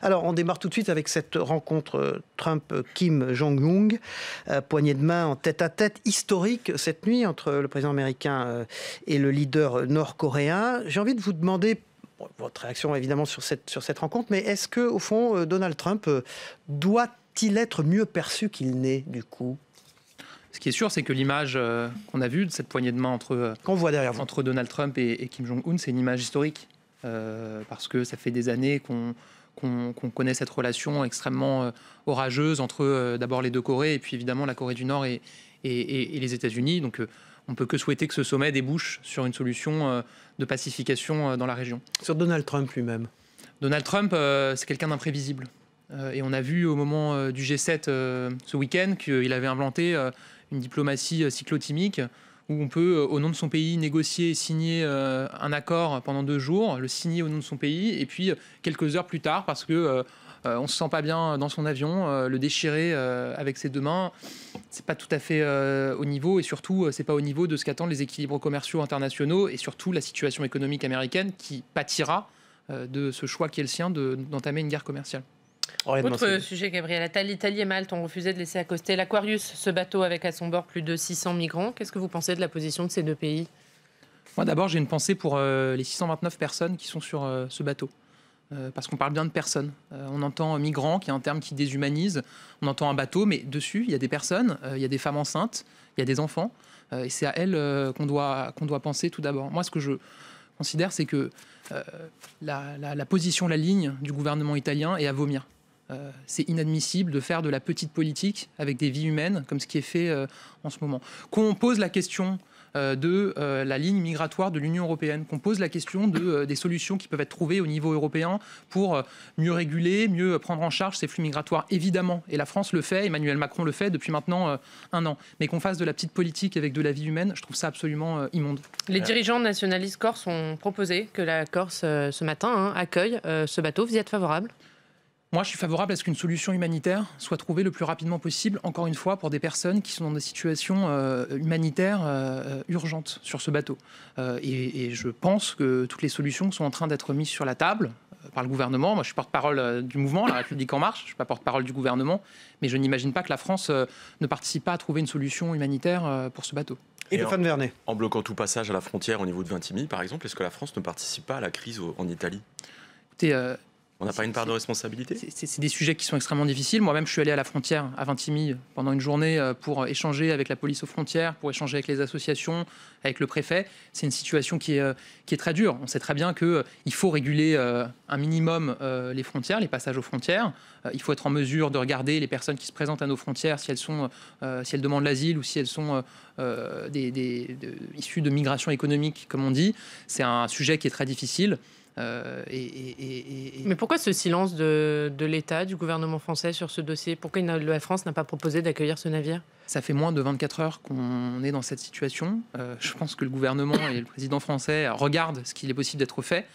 Alors, on démarre tout de suite avec cette rencontre Trump-Kim Jong-un, poignée de main en tête-à-tête historique cette nuit entre le président américain et le leader nord-coréen. J'ai envie de vous demander votre réaction évidemment sur cette rencontre, mais est-ce que au fond Donald Trump doit-il être mieux perçu qu'il n'est du coup ? Ce qui est sûr, c'est que l'image qu'on a vue de cette poignée de main entre Donald Trump et Kim Jong-un, c'est une image historique. Parce que ça fait des années qu'on connaît cette relation extrêmement orageuse entre d'abord les deux Corées et puis évidemment la Corée du Nord et les États-Unis. Donc on ne peut que souhaiter que ce sommet débouche sur une solution de pacification dans la région. Sur Donald Trump lui-même. Donald Trump, c'est quelqu'un d'imprévisible. Et on a vu au moment du G7 ce week-end qu'il avait inventé une diplomatie cyclotimique où on peut, au nom de son pays, négocier et signer un accord pendant 2 jours, le signer au nom de son pays, et puis quelques heures plus tard, parce que on se sent pas bien dans son avion, le déchirer avec ses 2 mains, c'est pas tout à fait au niveau, et surtout, c'est pas au niveau de ce qu'attendent les équilibres commerciaux internationaux, et surtout la situation économique américaine qui pâtira de ce choix qui est le sien d'entamer une guerre commerciale. Autre sujet, Gabriel Attal, l'Italie et Malte ont refusé de laisser accoster l'Aquarius, ce bateau avec à son bord plus de 600 migrants. Qu'est-ce que vous pensez de la position de ces 2 pays ? Moi, d'abord, j'ai une pensée pour les 629 personnes qui sont sur ce bateau. Parce qu'on parle bien de personnes. On entend migrants, qui est un terme qui déshumanise. On entend un bateau, mais dessus, il y a des personnes, il y a des femmes enceintes, il y a des enfants. Et c'est à elles qu'on doit penser tout d'abord. Moi, ce que je considère, c'est que la position, la ligne du gouvernement italien est à vomir. C'est inadmissible de faire de la petite politique avec des vies humaines, comme ce qui est fait en ce moment. Qu'on pose la question de la ligne migratoire de l'Union européenne, qu'on pose la question des solutions qui peuvent être trouvées au niveau européen pour mieux réguler, mieux prendre en charge ces flux migratoires, évidemment. Et la France le fait, Emmanuel Macron le fait depuis maintenant 1 an. Mais qu'on fasse de la petite politique avec de la vie humaine, je trouve ça absolument immonde. Les dirigeants nationalistes corses ont proposé que la Corse, ce matin, accueille ce bateau. Vous y êtes favorable ? Moi, je suis favorable à ce qu'une solution humanitaire soit trouvée le plus rapidement possible, encore une fois, pour des personnes qui sont dans des situations humanitaires urgentes sur ce bateau. Et je pense que toutes les solutions sont en train d'être mises sur la table par le gouvernement. Moi, je suis porte-parole du mouvement, La République En Marche. Je ne suis pas porte-parole du gouvernement. Mais je n'imagine pas que la France ne participe pas à trouver une solution humanitaire pour ce bateau. Et Stéphane Vernet. En bloquant tout passage à la frontière au niveau de Vintimille, par exemple, est-ce que la France ne participe pas à la crise en Italie ? Écoutez, on n'a pas une part de responsabilité ? C'est des sujets qui sont extrêmement difficiles. Moi-même, je suis allé à la frontière, à Vintimille, pendant une journée pour échanger avec la police aux frontières, pour échanger avec les associations, avec le préfet. C'est une situation qui est très dure. On sait très bien qu'il faut réguler un minimum les frontières, les passages aux frontières. Il faut être en mesure de regarder les personnes qui se présentent à nos frontières, si elles demandent l'asile ou si elles sont issues de migration économique, comme on dit. C'est un sujet qui est très difficile. Mais pourquoi ce silence de l'État, du gouvernement français sur ce dossier ? Pourquoi la France n'a pas proposé d'accueillir ce navire ? Ça fait moins de 24 heures qu'on est dans cette situation. Je pense que le gouvernement et le président français regardent ce qu'il est possible d'être fait.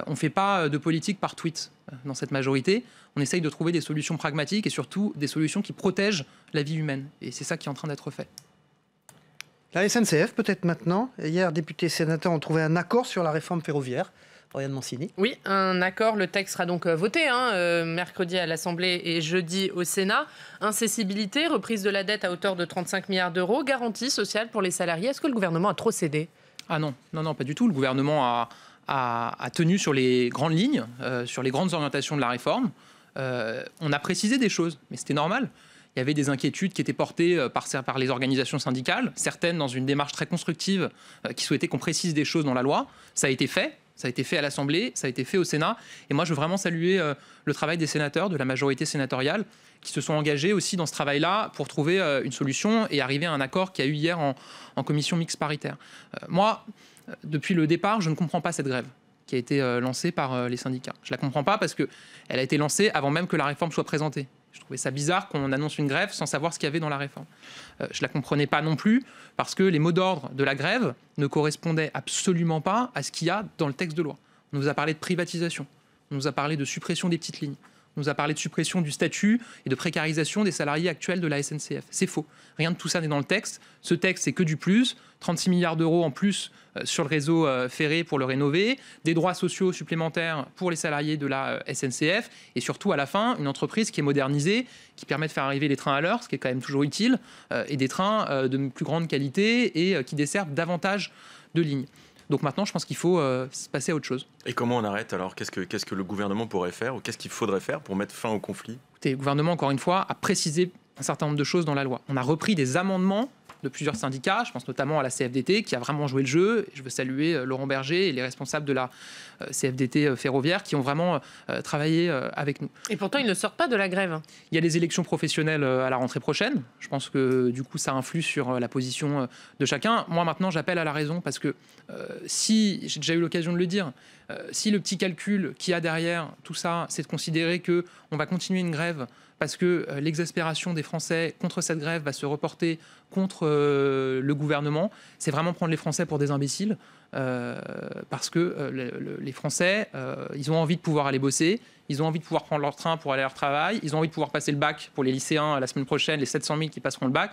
On ne fait pas de politique par tweet dans cette majorité. On essaye de trouver des solutions pragmatiques et surtout des solutions qui protègent la vie humaine. Et c'est ça qui est en train d'être fait. La SNCF peut-être maintenant. Hier, députés et sénateurs ont trouvé un accord sur la réforme ferroviaire. Oriane Mancini. Oui, un accord. Le texte sera donc voté mercredi à l'Assemblée et jeudi au Sénat. Incessibilité, reprise de la dette à hauteur de 35 milliards d'euros, garantie sociale pour les salariés. Est-ce que le gouvernement a trop cédé ? Ah non, pas du tout. Le gouvernement a tenu sur les grandes lignes, sur les grandes orientations de la réforme. On a précisé des choses, mais c'était normal. Il y avait des inquiétudes qui étaient portées par les organisations syndicales, certaines dans une démarche très constructive qui souhaitaient qu'on précise des choses dans la loi. Ça a été fait. Ça a été fait à l'Assemblée, ça a été fait au Sénat. Et moi, je veux vraiment saluer le travail des sénateurs, de la majorité sénatoriale, qui se sont engagés aussi dans ce travail-là pour trouver une solution et arriver à un accord qu'il y a eu hier en commission mixte paritaire. Moi, depuis le départ, je ne comprends pas cette grève qui a été lancée par les syndicats. Je ne la comprends pas parce qu'elle a été lancée avant même que la réforme soit présentée. Je trouvais ça bizarre qu'on annonce une grève sans savoir ce qu'il y avait dans la réforme. Je ne la comprenais pas non plus parce que les mots d'ordre de la grève ne correspondaient absolument pas à ce qu'il y a dans le texte de loi. On nous a parlé de privatisation, on nous a parlé de suppression des petites lignes, nous a parlé de suppression du statut et de précarisation des salariés actuels de la SNCF. C'est faux. Rien de tout ça n'est dans le texte. Ce texte, c'est que du plus. 36 milliards d'euros en plus sur le réseau ferré pour le rénover, des droits sociaux supplémentaires pour les salariés de la SNCF, et surtout, à la fin, une entreprise qui est modernisée, qui permet de faire arriver les trains à l'heure, ce qui est quand même toujours utile, et des trains de plus grande qualité et qui desservent davantage de lignes. Donc maintenant, je pense qu'il faut passer à autre chose. Et comment on arrête alors? Qu'est-ce que le gouvernement pourrait faire, ou qu'est-ce qu'il faudrait faire pour mettre fin au conflit? Écoutez, le gouvernement, encore une fois, a précisé un certain nombre de choses dans la loi. On a repris des amendements de plusieurs syndicats, je pense notamment à la CFDT, qui a vraiment joué le jeu. Je veux saluer Laurent Berger et les responsables de la CFDT ferroviaire qui ont vraiment travaillé avec nous. Et pourtant, ils ne sortent pas de la grève. Il y a les élections professionnelles à la rentrée prochaine. Je pense que du coup, ça influe sur la position de chacun. Moi, maintenant, j'appelle à la raison parce que si, j'ai déjà eu l'occasion de le dire, si le petit calcul qu'il y a derrière tout ça, c'est de considérer qu'on va continuer une grève parce que l'exaspération des Français contre cette grève va se reporter contre le gouvernement, c'est vraiment prendre les Français pour des imbéciles, parce que les Français, ils ont envie de pouvoir aller bosser, ils ont envie de pouvoir prendre leur train pour aller à leur travail, ils ont envie de pouvoir passer le bac pour les lycéens la semaine prochaine, les 700 000 qui passeront le bac,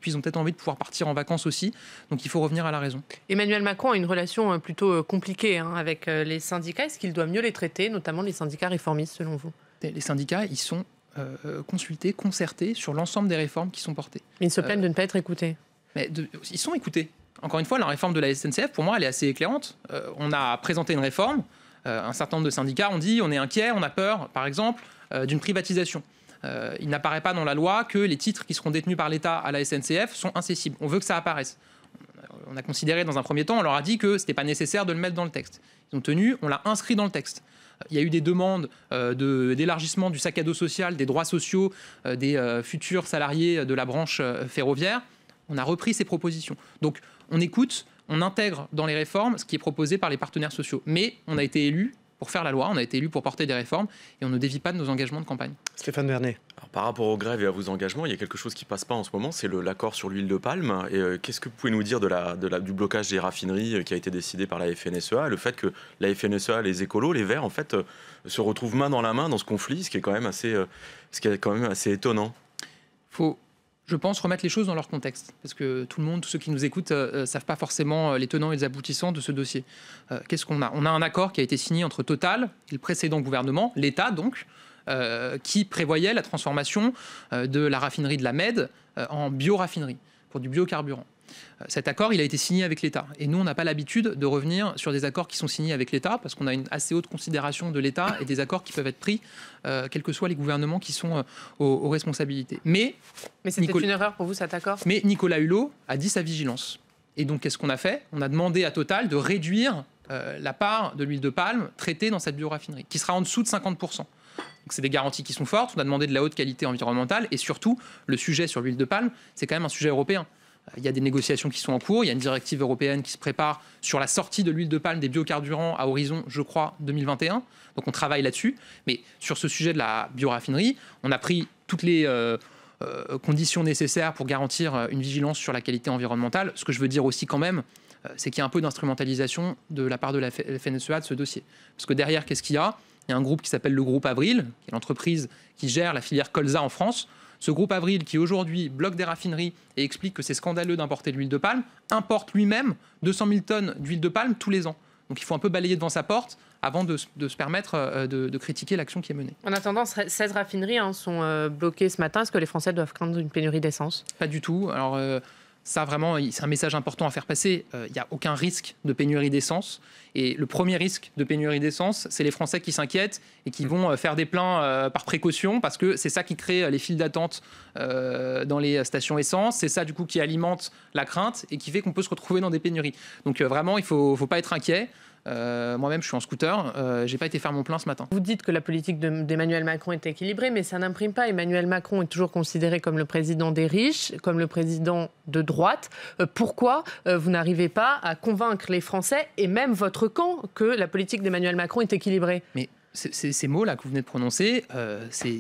puis ils ont peut-être envie de pouvoir partir en vacances aussi, donc il faut revenir à la raison. Emmanuel Macron a une relation plutôt compliquée avec les syndicats. Est-ce qu'il doit mieux les traiter, notamment les syndicats réformistes, selon vous? Les syndicats, ils sont consultés, concertés sur l'ensemble des réformes qui sont portées. Ils se plaignent de ne pas être écoutés. Mais ils sont écoutés. Encore une fois, la réforme de la SNCF, pour moi, elle est assez éclairante. On a présenté une réforme. Un certain nombre de syndicats ont dit on est inquiet, on a peur, par exemple, d'une privatisation. Il n'apparaît pas dans la loi que les titres qui seront détenus par l'État à la SNCF sont incessibles. On veut que ça apparaisse. On a considéré dans un premier temps, on leur a dit que ce n'était pas nécessaire de le mettre dans le texte. Ils ont tenu, on l'a inscrit dans le texte. Il y a eu des demandes d'élargissement du sac à dos social, des droits sociaux des futurs salariés de la branche ferroviaire. On a repris ces propositions. Donc on écoute, on intègre dans les réformes ce qui est proposé par les partenaires sociaux. Mais on a été élus pour faire la loi, on a été élus pour porter des réformes et on ne dévie pas de nos engagements de campagne. Stéphane Vernet. Alors, par rapport aux grèves et à vos engagements, il y a quelque chose qui ne passe pas en ce moment, c'est l'accord sur l'huile de palme. Et qu'est-ce que vous pouvez nous dire du blocage des raffineries qui a été décidé par la FNSEA, le fait que la FNSEA, les écolos, les Verts, en fait, se retrouvent main dans la main dans ce conflit, ce qui est quand même assez étonnant. Faut, je pense, remettre les choses dans leur contexte. Parce que tout le monde, tous ceux qui nous écoutent, ne savent pas forcément les tenants et les aboutissants de ce dossier. Qu'est-ce qu'on a? On a un accord qui a été signé entre Total et le précédent gouvernement, l'État donc, qui prévoyait la transformation de la raffinerie de la Med en bioraffinerie, pour du biocarburant. Cet accord, il a été signé avec l'État. Et nous, on n'a pas l'habitude de revenir sur des accords qui sont signés avec l'État, parce qu'on a une assez haute considération de l'État et des accords qui peuvent être pris, quels que soient les gouvernements qui sont aux responsabilités. Mais c'était une erreur pour vous, cet accord? Mais Nicolas Hulot a dit sa vigilance. Et donc, qu'est-ce qu'on a fait? On a demandé à Total de réduire la part de l'huile de palme traitée dans cette bioraffinerie, qui sera en dessous de 50%. Donc c'est des garanties qui sont fortes, on a demandé de la haute qualité environnementale et surtout, le sujet sur l'huile de palme, c'est quand même un sujet européen. Il y a des négociations qui sont en cours, il y a une directive européenne qui se prépare sur la sortie de l'huile de palme des biocarburants à horizon, je crois, 2021. Donc on travaille là-dessus. Mais sur ce sujet de la bioraffinerie, on a pris toutes les conditions nécessaires pour garantir une vigilance sur la qualité environnementale. Ce que je veux dire aussi quand même, c'est qu'il y a un peu d'instrumentalisation de la part de la FNSEA de ce dossier. Parce que derrière, qu'est-ce qu'il y a? Il y a un groupe qui s'appelle le groupe Avril, qui est l'entreprise qui gère la filière colza en France. Ce groupe Avril, qui aujourd'hui bloque des raffineries et explique que c'est scandaleux d'importer de l'huile de palme, importe lui-même 200 000 tonnes d'huile de palme tous les ans. Donc il faut un peu balayer devant sa porte avant de se permettre de critiquer l'action qui est menée. En attendant, 16 raffineries sont bloquées ce matin. Est-ce que les Français doivent craindre une pénurie d'essence? Pas du tout. Alors ça, vraiment, c'est un message important à faire passer. Il n'y a aucun risque de pénurie d'essence. Et le premier risque de pénurie d'essence, c'est les Français qui s'inquiètent et qui vont faire des pleins par précaution, parce que c'est ça qui crée les files d'attente dans les stations essence. C'est ça, du coup, qui alimente la crainte et qui fait qu'on peut se retrouver dans des pénuries. Donc vraiment, il ne faut pas être inquiet. Moi-même, je suis en scooter. J'ai pas été faire mon plein ce matin. Vous dites que la politique d'Emmanuel Macron est équilibrée, mais ça n'imprime pas. Emmanuel Macron est toujours considéré comme le président des riches, comme le président de droite. Pourquoi vous n'arrivez pas à convaincre les Français et même votre camp que la politique d'Emmanuel Macron est équilibrée? Mais ces mots-là que vous venez de prononcer, c'est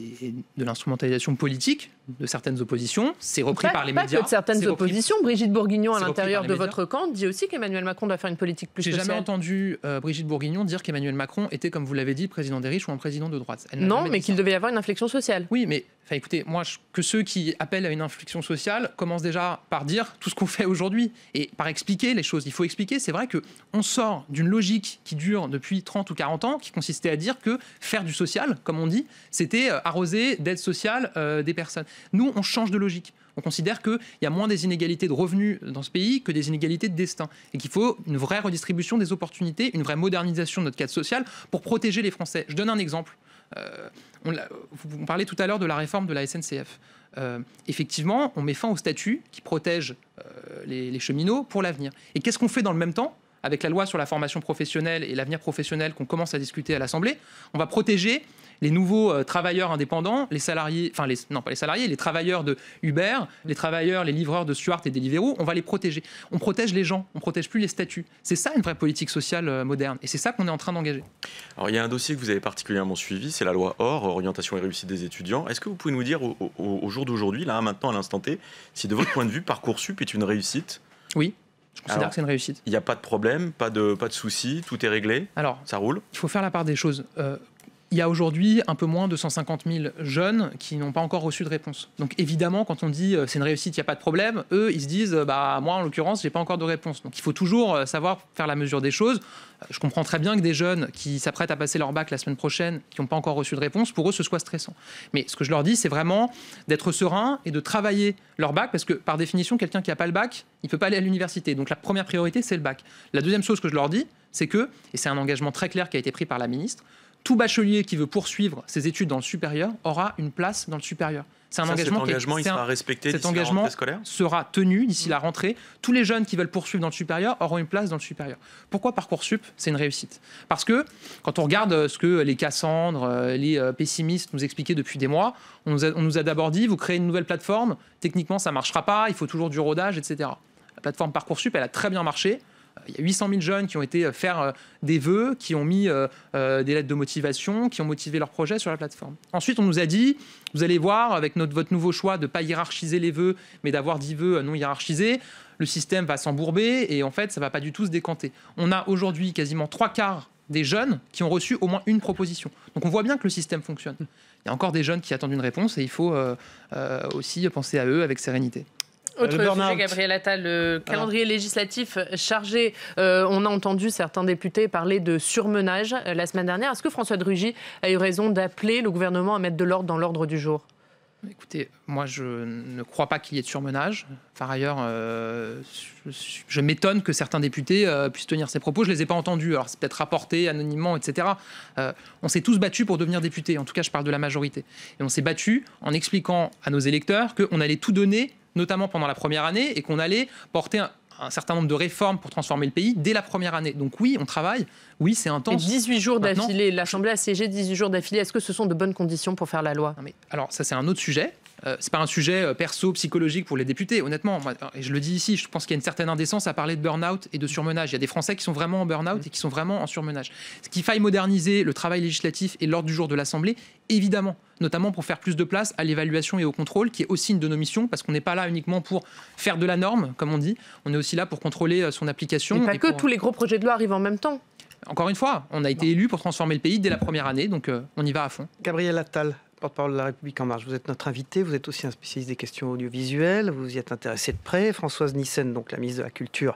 de l'instrumentalisation politique de certaines oppositions, c'est repris par les médias. Pas que de certaines oppositions. Brigitte Bourguignon, à l'intérieur de votre camp, dit aussi qu'Emmanuel Macron doit faire une politique plus sociale. J'ai jamais entendu Brigitte Bourguignon dire qu'Emmanuel Macron était, comme vous l'avez dit, président des riches ou un président de droite. Non, mais qu'il devait y avoir une inflexion sociale. Oui, mais écoutez, moi, que ceux qui appellent à une inflexion sociale commencent déjà par dire tout ce qu'on fait aujourd'hui et par expliquer les choses. Il faut expliquer, c'est vrai qu'on sort d'une logique qui dure depuis 30 ou 40 ans, qui consistait à dire que faire du social, comme on dit, c'était arroser d'aide sociale des personnes. Nous, on change de logique. On considère qu'il y a moins des inégalités de revenus dans ce pays que des inégalités de destin et qu'il faut une vraie redistribution des opportunités, une vraie modernisation de notre cadre social pour protéger les Français. Je donne un exemple. Vous parlez tout à l'heure de la réforme de la SNCF. Effectivement, on met fin au statut qui protège les cheminots pour l'avenir. Et qu'est-ce qu'on fait dans le même temps ? Avec la loi sur la formation professionnelle et l'avenir professionnel qu'on commence à discuter à l'Assemblée, on va protéger les nouveaux travailleurs indépendants, les salariés, enfin non pas les salariés, les travailleurs de Uber, les travailleurs, les livreurs de Stuart et Deliveroo, on va les protéger. On protège les gens, on ne protège plus les statuts. C'est ça une vraie politique sociale moderne et c'est ça qu'on est en train d'engager. Alors il y a un dossier que vous avez particulièrement suivi, c'est la loi OR, orientation et réussite des étudiants. Est-ce que vous pouvez nous dire au jour d'aujourd'hui, là maintenant à l'instant T, si de votre point de vue Parcoursup est une réussite ? Oui. Je considère que c'est une réussite. Il n'y a pas de problème, pas de soucis, tout est réglé. Alors, ça roule. Il faut faire la part des choses. Il y a aujourd'hui un peu moins de 150 000 jeunes qui n'ont pas encore reçu de réponse. Donc évidemment, quand on dit c'est une réussite, il n'y a pas de problème, eux, ils se disent moi, en l'occurrence, je n'ai pas encore de réponse. Donc il faut toujours savoir faire la mesure des choses. Je comprends très bien que des jeunes qui s'apprêtent à passer leur bac la semaine prochaine, qui n'ont pas encore reçu de réponse, pour eux, ce soit stressant. Mais ce que je leur dis, c'est vraiment d'être serein et de travailler leur bac, parce que par définition, quelqu'un qui n'a pas le bac, il ne peut pas aller à l'université. Donc la première priorité, c'est le bac. La deuxième chose que je leur dis, c'est que, et c'est un engagement très clair qui a été pris par la ministre, tout bachelier qui veut poursuivre ses études dans le supérieur aura une place dans le supérieur. C'est un engagement il sera respecté d'ici la rentrée scolaire ? Sera tenu d'ici la rentrée. Tous les jeunes qui veulent poursuivre dans le supérieur auront une place dans le supérieur. Pourquoi Parcoursup, c'est une réussite ? Parce que quand on regarde ce que les Cassandres, les pessimistes nous expliquaient depuis des mois, on nous a d'abord dit, vous créez une nouvelle plateforme, techniquement ça ne marchera pas, il faut toujours du rodage, etc. La plateforme Parcoursup, elle a très bien marché. Il y a 800 000 jeunes qui ont été faire des vœux, qui ont mis des lettres de motivation, qui ont motivé leur projet sur la plateforme. Ensuite, on nous a dit, vous allez voir, avec votre nouveau choix de ne pas hiérarchiser les vœux, mais d'avoir 10 vœux non hiérarchisés, le système va s'embourber et en fait, ça ne va pas du tout se décanter. On a aujourd'hui quasiment 3/4 des jeunes qui ont reçu au moins une proposition. Donc on voit bien que le système fonctionne. Il y a encore des jeunes qui attendent une réponse et il faut aussi penser à eux avec sérénité. Autre sujet, Gabriel Attal, le calendrier législatif chargé. On a entendu certains députés parler de surmenage la semaine dernière. Est-ce que François de Rugy a eu raison d'appeler le gouvernement à mettre de l'ordre dans l'ordre du jour ? Écoutez, moi je ne crois pas qu'il y ait de surmenage. Par ailleurs, je m'étonne que certains députés puissent tenir ces propos. Je ne les ai pas entendus. Alors c'est peut-être rapporté anonymement, etc. On s'est tous battus pour devenir députés. En tout cas, je parle de la majorité. Et on s'est battus en expliquant à nos électeurs qu'on allait tout donner, notamment pendant la première année, et qu'on allait porter un certain nombre de réformes pour transformer le pays dès la première année. Donc oui, on travaille, oui, c'est intense. Et 18 jours d'affilée, l'Assemblée a siégé 18 jours d'affilée. Est-ce que ce sont de bonnes conditions pour faire la loi ? Non mais, alors ça, c'est un autre sujet. C'est pas un sujet perso, psychologique pour les députés, honnêtement. Moi, et je le dis ici, je pense qu'il y a une certaine indécence à parler de burn-out et de surmenage. Il y a des Français qui sont vraiment en burn-out et qui sont vraiment en surmenage. Ce qu'il faille moderniser le travail législatif et l'ordre du jour de l'Assemblée, évidemment, notamment pour faire plus de place à l'évaluation et au contrôle, qui est aussi une de nos missions, parce qu'on n'est pas là uniquement pour faire de la norme, comme on dit, on est aussi là pour contrôler son application. Et pas que, tous les gros projets de loi arrivent en même temps. Encore une fois, on a été élus pour transformer le pays dès la première année, donc on y va à fond. Gabriel Attal, porte-parole de La République En Marche, vous êtes notre invité, vous êtes aussi un spécialiste des questions audiovisuelles, vous y êtes intéressé de près. Françoise Nyssen, donc la ministre de la Culture,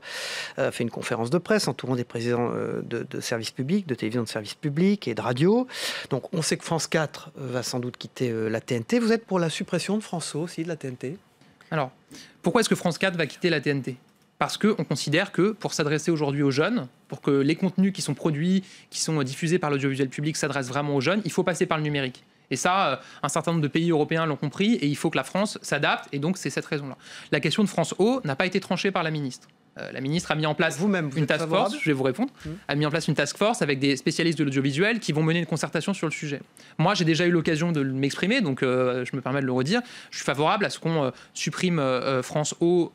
fait une conférence de presse entourant des présidents de services publics, de télévision de services publics et de radio. Donc on sait que France 4 va sans doute quitter la TNT. Vous êtes pour la suppression de France O aussi, de la TNT ? Alors, pourquoi est-ce que France 4 va quitter la TNT ? Parce qu'on considère que pour s'adresser aujourd'hui aux jeunes, pour que les contenus qui sont produits, qui sont diffusés par l'audiovisuel public s'adressent vraiment aux jeunes, il faut passer par le numérique. Et ça, un certain nombre de pays européens l'ont compris et il faut que la France s'adapte et donc c'est cette raison-là. La question de France O n'a pas été tranchée par la ministre. La ministre a mis en place vous une êtes task favorable force, je vais vous répondre, a mis en place une task force avec des spécialistes de l'audiovisuel qui vont mener une concertation sur le sujet. Moi, j'ai déjà eu l'occasion de m'exprimer, donc je me permets de le redire. Je suis favorable à ce qu'on supprime France O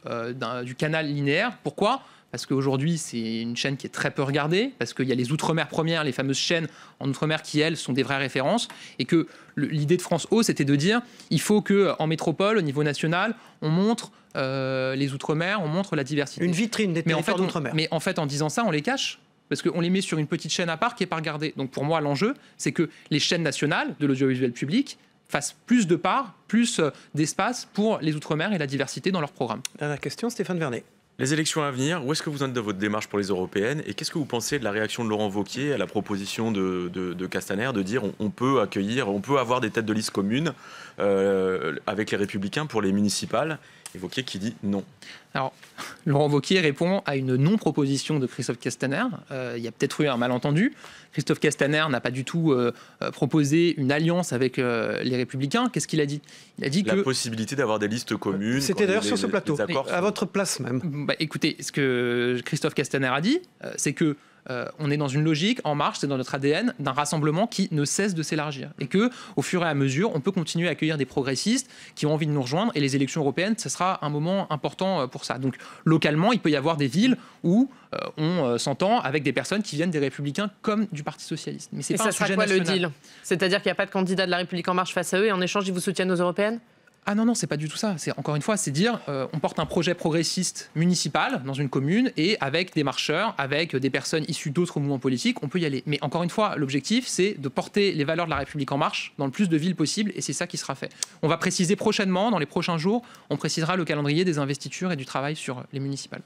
du canal linéaire. Pourquoi ? Parce qu'aujourd'hui, c'est une chaîne qui est très peu regardée, parce qu'il y a les Outre-mer premières, les fameuses chaînes en Outre-mer qui, elles, sont des vraies références, et que l'idée de France O, c'était de dire il faut qu'en métropole, au niveau national, on montre les Outre-mer, on montre la diversité. Une vitrine des territoires d'Outre-mer. Mais en fait, en disant ça, on les cache. Parce qu'on les met sur une petite chaîne à part qui n'est pas regardée. Donc pour moi, l'enjeu, c'est que les chaînes nationales de l'audiovisuel public fassent plus de parts, plus d'espace pour les Outre-mer et la diversité dans leurs programmes. Dernière question, Stéphane Vernet. Les élections à venir, où est-ce que vous en êtes de votre démarche pour les européennes et qu'est-ce que vous pensez de la réaction de Laurent Wauquiez à la proposition de Castaner de dire on peut avoir des têtes de liste communes avec les Républicains pour les municipales, et Wauquiez qui dit non. Alors, Laurent Wauquiez répond à une non-proposition de Christophe Castaner. Il y a peut-être eu un malentendu. Christophe Castaner n'a pas du tout proposé une alliance avec les Républicains. Qu'est-ce qu'il a dit ? Il a dit la possibilité d'avoir des listes communes. C'était d'ailleurs sur ce plateau, à votre place même. Écoutez, ce que Christophe Castaner a dit, c'est que on est dans une logique, En Marche, c'est dans notre ADN, d'un rassemblement qui ne cesse de s'élargir. Et que, au fur et à mesure, on peut continuer à accueillir des progressistes qui ont envie de nous rejoindre. Et les élections européennes, ce sera un moment important pour ça. Donc, localement, il peut y avoir des villes où on s'entend avec des personnes qui viennent des Républicains comme du Parti Socialiste. Mais c'est pas un sujet national. Le deal ? C'est-à-dire qu'il n'y a pas de candidat de la République En Marche face à eux et en échange, ils vous soutiennent aux européennes ? Ah non, c'est pas du tout ça. C'est, encore une fois, c'est dire on porte un projet progressiste municipal dans une commune et avec des marcheurs, avec des personnes issues d'autres mouvements politiques, on peut y aller. Mais encore une fois, l'objectif, c'est de porter les valeurs de la République En Marche dans le plus de villes possible et c'est ça qui sera fait. On va préciser prochainement, dans les prochains jours, on précisera le calendrier des investitures et du travail sur les municipales.